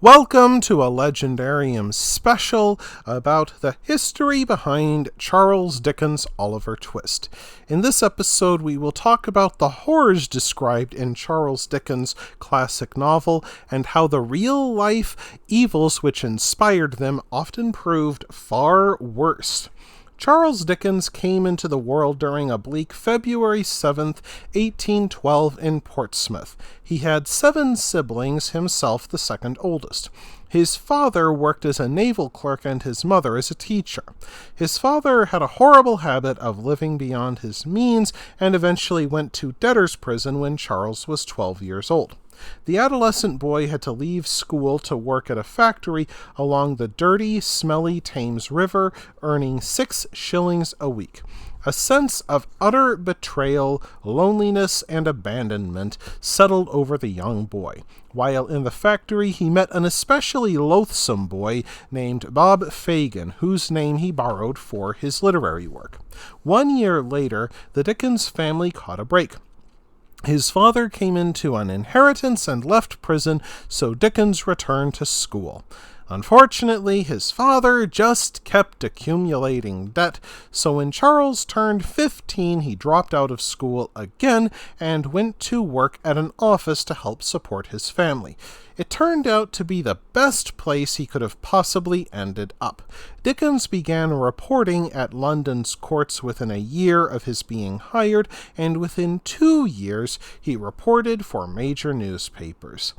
Welcome to a Legendarium special about the history behind Charles Dickens' Oliver Twist. In this episode, we will talk about the horrors described in Charles Dickens' classic novel and how the real-life evils which inspired them often proved far worse. Charles Dickens came into the world during a bleak February 7th, 1812 in Portsmouth. He had 7 siblings, himself the second oldest. His father worked as a naval clerk and his mother as a teacher. His father had a horrible habit of living beyond his means and eventually went to debtor's prison when Charles was 12 years old. The adolescent boy had to leave school to work at a factory along the dirty, smelly Thames River, earning 6 shillings a week. A sense of utter betrayal, loneliness, and abandonment settled over the young boy. While in the factory, he met an especially loathsome boy named Bob Fagin, whose name he borrowed for his literary work. 1 year later, the Dickens family caught a break. His father came into an inheritance and left prison, so Dickens returned to school. Unfortunately, his father just kept accumulating debt, so when Charles turned 15, he dropped out of school again and went to work at an office to help support his family. It turned out to be the best place he could have possibly ended up. Dickens began reporting at London's courts within a year of his being hired, and within 2 years he reported for major newspapers.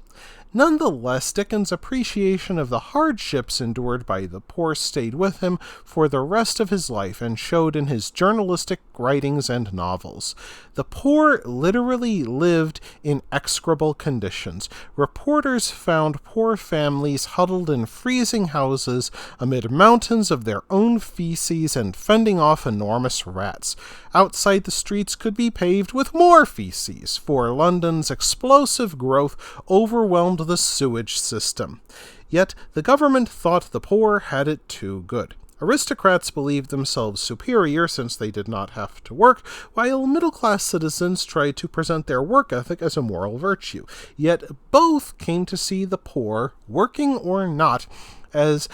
Nonetheless, Dickens' appreciation of the hardships endured by the poor stayed with him for the rest of his life and showed in his journalistic writings and novels. The poor literally lived in execrable conditions. Reporters found poor families huddled in freezing houses amid mountains of their own feces and fending off enormous rats. Outside, the streets could be paved with more feces, for London's explosive growth overwhelmed the sewage system. Yet the government thought the poor had it too good. Aristocrats believed themselves superior since they did not have to work, while middle-class citizens tried to present their work ethic as a moral virtue. Yet both came to see the poor, working or not, as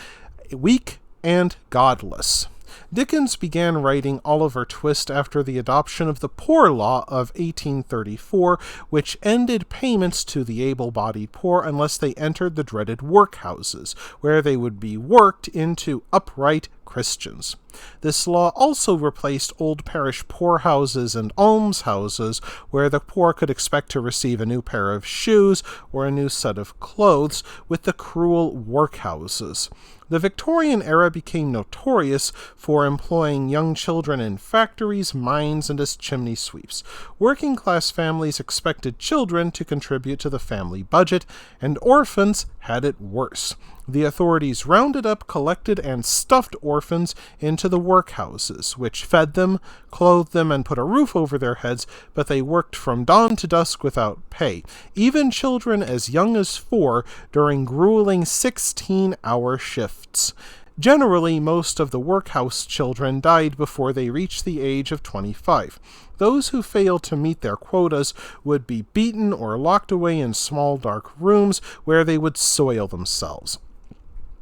weak and godless. Dickens began writing Oliver Twist after the adoption of the Poor Law of 1834, which ended payments to the able-bodied poor unless they entered the dreaded workhouses, where they would be worked into upright Christians. This law also replaced old parish poorhouses and almshouses, where the poor could expect to receive a new pair of shoes or a new set of clothes, with the cruel workhouses. The Victorian era became notorious for employing young children in factories, mines, and as chimney sweeps. Working-class families expected children to contribute to the family budget, and orphans had it worse. The authorities rounded up, collected, and stuffed orphans into the workhouses, which fed them, clothed them, and put a roof over their heads, but they worked from dawn to dusk without pay, even children as young as 4 during grueling 16-hour shifts. Generally, most of the workhouse children died before they reached the age of 25. Those who failed to meet their quotas would be beaten or locked away in small dark rooms where they would soil themselves.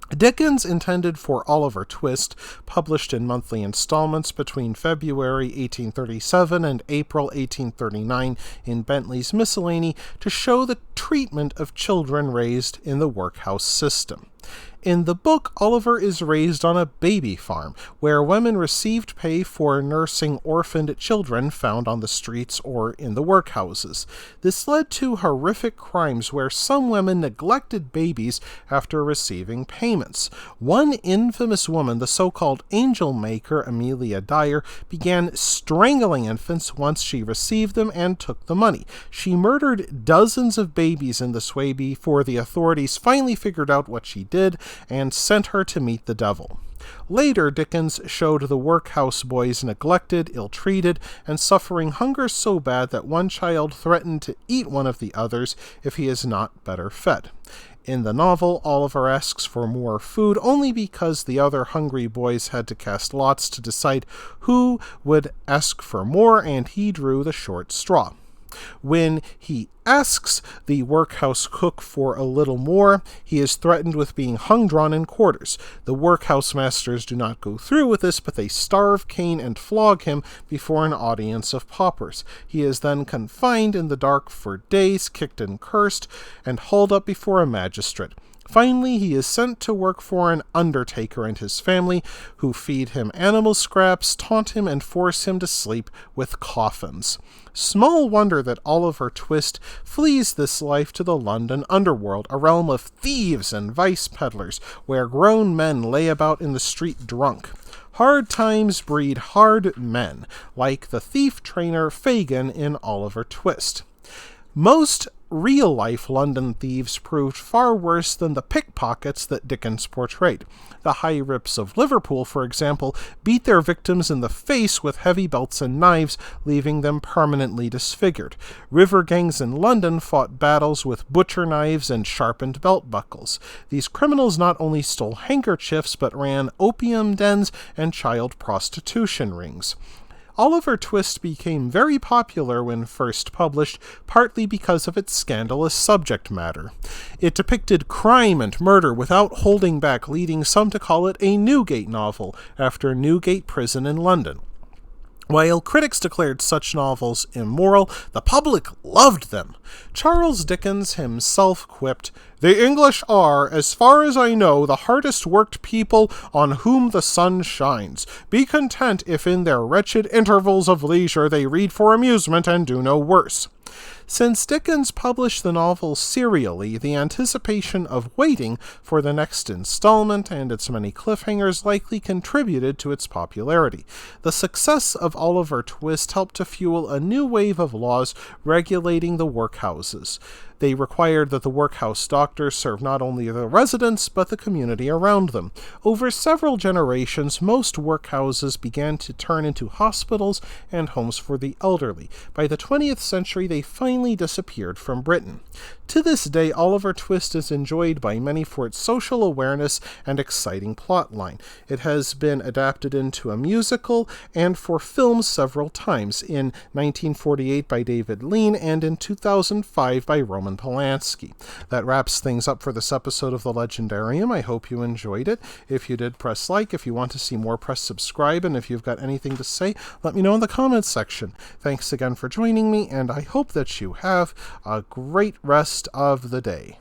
Dickens intended for Oliver Twist, published in monthly installments between February 1837 and April 1839 in Bentley's Miscellany, to show the treatment of children raised in the workhouse system. In the book, Oliver is raised on a baby farm, where women received pay for nursing orphaned children found on the streets or in the workhouses. This led to horrific crimes where some women neglected babies after receiving payments. One infamous woman, the so-called angel maker Amelia Dyer, began strangling infants once she received them and took the money. She murdered dozens of babies in this way before the authorities finally figured out what she did and sent her to meet the devil. Later, Dickens showed the workhouse boys neglected, ill-treated, and suffering hunger so bad that one child threatened to eat one of the others if he is not better fed. In the novel, Oliver asks for more food only because the other hungry boys had to cast lots to decide who would ask for more, and he drew the short straw. When he asks the workhouse cook for a little more, he is threatened with being hung, drawn, and quarters. The workhouse masters do not go through with this, but they starve, cane, and flog him before an audience of paupers. He is then confined in the dark for days, kicked and cursed, and hauled up before a magistrate. Finally, he is sent to work for an undertaker and his family, who feed him animal scraps, taunt him, and force him to sleep with coffins. Small wonder that Oliver Twist flees this life to the London underworld, a realm of thieves and vice peddlers, where grown men lay about in the street drunk. Hard times breed hard men, like the thief trainer Fagin in Oliver Twist. Most real-life London thieves proved far worse than the pickpockets that Dickens portrayed. The high rips of Liverpool, for example, beat their victims in the face with heavy belts and knives, leaving them permanently disfigured. River gangs in London fought battles with butcher knives and sharpened belt buckles. These criminals not only stole handkerchiefs, but ran opium dens and child prostitution rings. Oliver Twist became very popular when first published, partly because of its scandalous subject matter. It depicted crime and murder without holding back, leading some to call it a Newgate novel, after Newgate Prison in London. While critics declared such novels immoral, the public loved them. Charles Dickens himself quipped, "The English are, as far as I know, the hardest worked people on whom the sun shines. Be content if in their wretched intervals of leisure they read for amusement and do no worse." Since Dickens published the novel serially, the anticipation of waiting for the next installment and its many cliffhangers likely contributed to its popularity. The success of Oliver Twist helped to fuel a new wave of laws regulating the workhouses. They required that the workhouse doctors serve not only the residents, but the community around them. Over several generations, most workhouses began to turn into hospitals and homes for the elderly. By the 20th century, they finally disappeared from Britain. To this day, Oliver Twist is enjoyed by many for its social awareness and exciting plotline. It has been adapted into a musical and for films several times, in 1948 by David Lean and in 2005 by Roman Polanski. That wraps things up for this episode of The Legendarium. I hope you enjoyed it. If you did, press like. If you want to see more, press subscribe. And if you've got anything to say, let me know in the comments section. Thanks again for joining me, and I hope that you have a great rest of the day.